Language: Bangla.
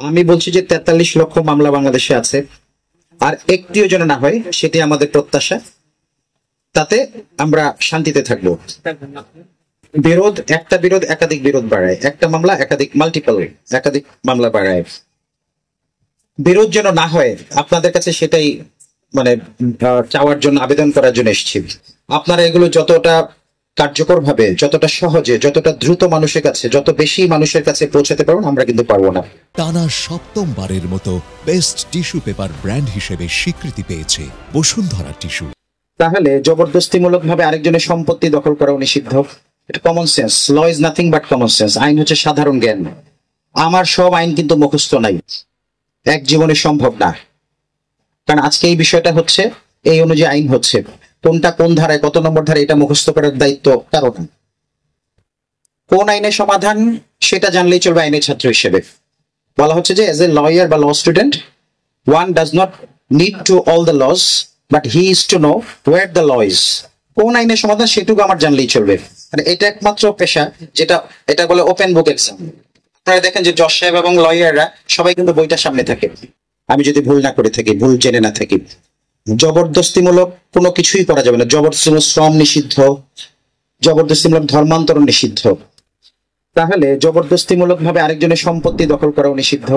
আমি বলছি যে 43 লক্ষ মামলা বাংলাদেশে আছে, আর একটিও যেন না হয়, সেটি আমাদের প্রত্যাশা। তাতে আমরা শান্তিতে থাকবো। একটা বিরোধ একাধিক বিরোধ বাড়ায়, একটা মামলা একাধিক মামলা বাড়ায়। বিরোধ যেন না হয় আপনাদের কাছে, সেটাই মানে চাওয়ার জন্য, আবেদন করার জন্য এসেছি। আপনারা এগুলো যতটা কার্যকর ভাবে, যতটা সহজে, যতটা দ্রুত মানুষের কাছে, যত বেশি মানুষের কাছে পৌঁছাতে পারবেন, আমরা কিন্তু পারবো না। টানা সপ্তমবারের মতো বেস্ট টিস্যু পেপার ব্র্যান্ড হিসেবে স্বীকৃতি পেয়েছে বসুন্ধরা টিস্যু। তাহলে জবরদস্তিমূলক ভাবে আরেকজনের সম্পত্তি দখল করা নিষিদ্ধ। এটা common sense. Law is nothing but common sense. আইন হচ্ছে সাধারণ জ্ঞান। আমার সব আইন কিন্তু মুখস্থ নাই, এক জীবনে সম্ভব না। কারণ আজকে এই বিষয়টা হচ্ছে, এই অনুযায়ী আইন হচ্ছে, কোনটা কোন ধারায়, কত নম্বর ধারায়, এটা মুখস্থ করার দায়িত্ব কারো না। কোন আইনের সমাধান সেটা জানলেই চলবে আইনের ছাত্র হিসেবে। বলা হচ্ছে যে এজ এ লয়ার বা law student, one does not need to all the laws, but he is to know where the law is. কোন আইনের সমাধান সেটুকু আমার জানলেই চলবে। মানে এটা একমাত্র পেশা যেটা, এটা বলে ওপেন বুক এক্সাম। আপনারা দেখেন যে জজ সাহেব এবং লয়াররা সবাই কিন্তু বইটার সামনে থাকে। আমি যদি ভুল না করে থাকি, ভুল জেনে না থাকি, জবরদস্তিমূলক কোনো কিছুই করা যাবে না। জবরদস্তিমূলক শ্রম নিষিদ্ধ, জবরদস্তিমূলক ধর্মান্তরণ নিষিদ্ধ। তাহলে জবরদস্তিমূলক ভাবে আরেকজনের সম্পত্তি দখল করাও নিষিদ্ধ।